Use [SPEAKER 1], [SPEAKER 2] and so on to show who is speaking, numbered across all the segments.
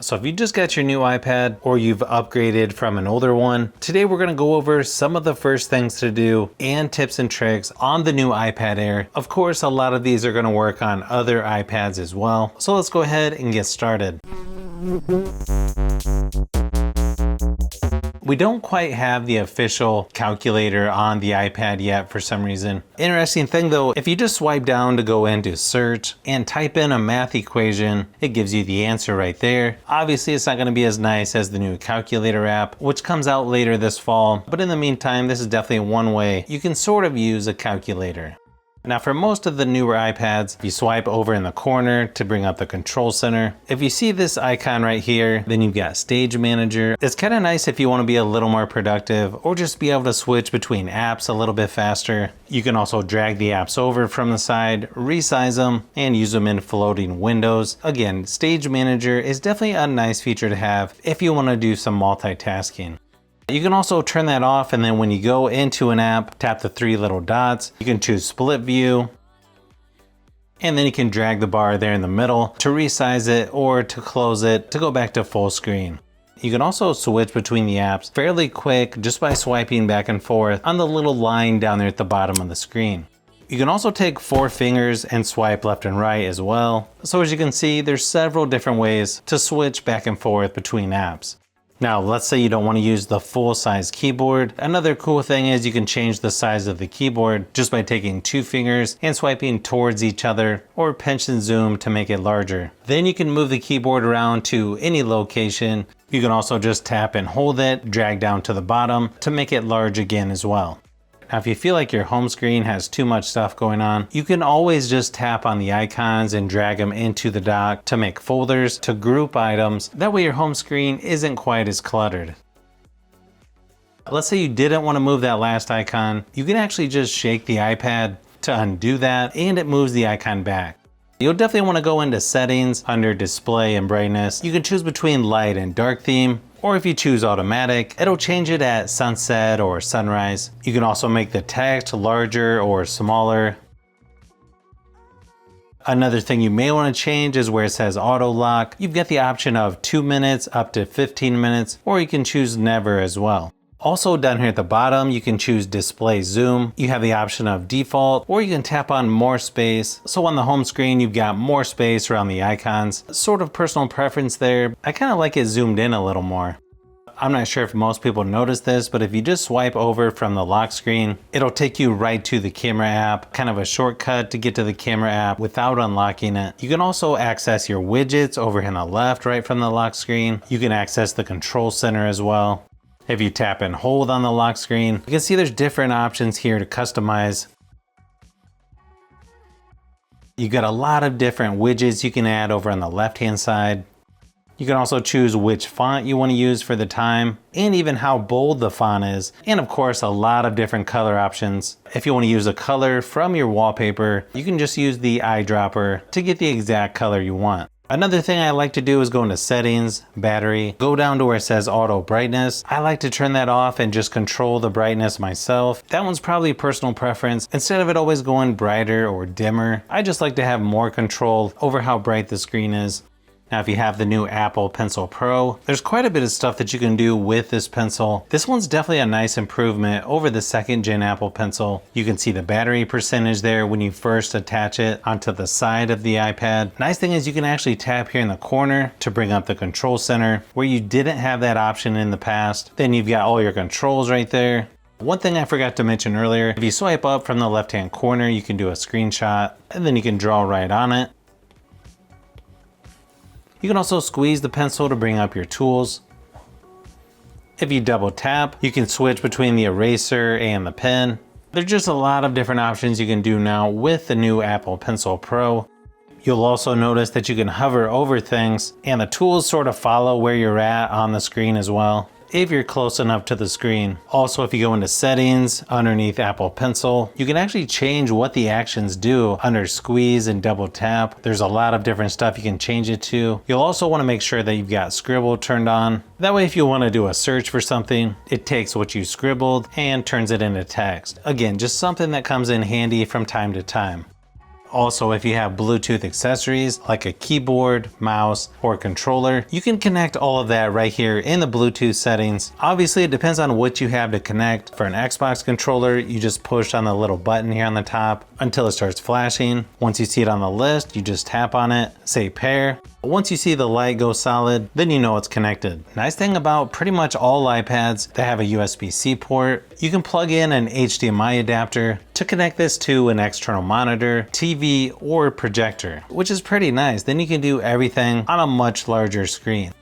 [SPEAKER 1] So if you just got your new iPad or you've upgraded from an older one, today we're going to go over some of the first things to do and tips and tricks on the new iPad Air. Of course, a lot of these are going to work on other iPads as well. So let's go ahead and get started. We don't quite have the official calculator on the iPad yet for some reason. Interesting thing though, if you just swipe down to go into search and type in a math equation, it gives you the answer right there. Obviously, it's not going to be as nice as the new calculator app, which comes out later this fall. But in the meantime, this is definitely one way you can sort of use a calculator. Now for most of the newer iPads, you swipe over in the corner to bring up the control center. If you see this icon right here, then you've got Stage Manager. It's kind of nice if you want to be a little more productive or just be able to switch between apps a little bit faster. You can also drag the apps over from the side, resize them, and use them in floating windows. Again, Stage Manager is definitely a nice feature to have if you want to do some multitasking. You can also turn that off, and then when you go into an app, tap the three little dots. You can choose split view, and then you can drag the bar there in the middle to resize it or to close it to go back to full screen. You can also switch between the apps fairly quick just by swiping back and forth on the little line down there at the bottom of the screen. You can also take 4 fingers and swipe left and right as well. So as you can see, there's several different ways to switch back and forth between apps. Now, let's say you don't want to use the full size keyboard. Another cool thing is you can change the size of the keyboard just by taking 2 fingers and swiping towards each other, or pinch and zoom to make it larger. Then you can move the keyboard around to any location. You can also just tap and hold it, drag down to the bottom to make it large again as well. Now, if you feel like your home screen has too much stuff going on, you can always just tap on the icons and drag them into the dock to make folders, to group items. That way your home screen isn't quite as cluttered. Let's say you didn't want to move that last icon. You can actually just shake the iPad to undo that, and it moves the icon back. You'll definitely want to go into settings under display and brightness. You can choose between light and dark theme, or if you choose automatic, it'll change it at sunset or sunrise. You can also make the text larger or smaller. Another thing you may want to change is where it says auto lock. You've got the option of 2 minutes up to 15 minutes, or you can choose never as well. Also down here at the bottom, you can choose display zoom. You have the option of default, or you can tap on more space. So on the home screen, you've got more space around the icons. Sort of personal preference there. I kind of like it zoomed in a little more. I'm not sure if most people notice this, but if you just swipe over from the lock screen, it'll take you right to the camera app, kind of a shortcut to get to the camera app without unlocking it. You can also access your widgets over here on the left, right from the lock screen. You can access the control center as well. If you tap and hold on the lock screen, you can see there's different options here to customize. You got a lot of different widgets you can add over on the left-hand side. You can also choose which font you want to use for the time, and even how bold the font is. And of course, a lot of different color options. If you want to use a color from your wallpaper, you can just use the eyedropper to get the exact color you want. Another thing I like to do is go into settings, battery, go down to where it says auto brightness. I like to turn that off and just control the brightness myself. That one's probably personal preference. Instead of it always going brighter or dimmer, I just like to have more control over how bright the screen is. Now, if you have the new Apple Pencil Pro, there's quite a bit of stuff that you can do with this pencil. This one's definitely a nice improvement over the 2nd gen Apple Pencil. You can see the battery percentage there when you first attach it onto the side of the iPad. Nice thing is you can actually tap here in the corner to bring up the control center where you didn't have that option in the past. Then you've got all your controls right there. One thing I forgot to mention earlier, if you swipe up from the left-hand corner, you can do a screenshot and then you can draw right on it. You can also squeeze the pencil to bring up your tools. If you double tap, you can switch between the eraser and the pen. There's just a lot of different options you can do now with the new Apple Pencil Pro. You'll also notice that you can hover over things and the tools sort of follow where you're at on the screen as well, if you're close enough to the screen. Also, if you go into settings underneath Apple Pencil, you can actually change what the actions do under squeeze and double tap. There's a lot of different stuff you can change it to. You'll also want to make sure that you've got scribble turned on. That way, if you want to do a search for something, it takes what you scribbled and turns it into text. Again, just something that comes in handy from time to time. Also, if you have Bluetooth accessories like a keyboard, mouse, or controller, you can connect all of that right here in the Bluetooth settings. Obviously, it depends on what you have to connect. For an Xbox controller, you just push on the little button here on the top until it starts flashing. Once you see it on the list, you just tap on it, say pair. Once you see the light go solid, then you know it's connected. Nice thing about pretty much all iPads that have a USB-C port, you can plug in an HDMI adapter to connect this to an external monitor, TV, or projector, which is pretty nice. Then you can do everything on a much larger screen.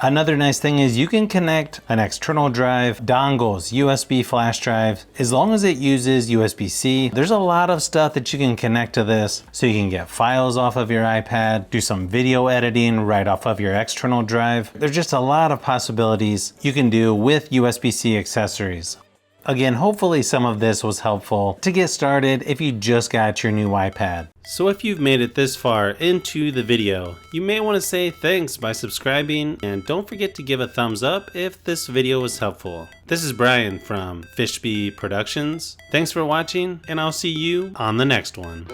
[SPEAKER 1] Another nice thing is you can connect an external drive, dongles, USB flash drive. As long as it uses USB-C, there's a lot of stuff that you can connect to this. So you can get files off of your iPad, do some video editing right off of your external drive. There's just a lot of possibilities you can do with USB-C accessories. Again, hopefully some of this was helpful to get started if you just got your new iPad. So if you've made it this far into the video, you may want to say thanks by subscribing, and don't forget to give a thumbs up if this video was helpful. This is Brian from Fishbee Productions. Thanks for watching, and I'll see you on the next one.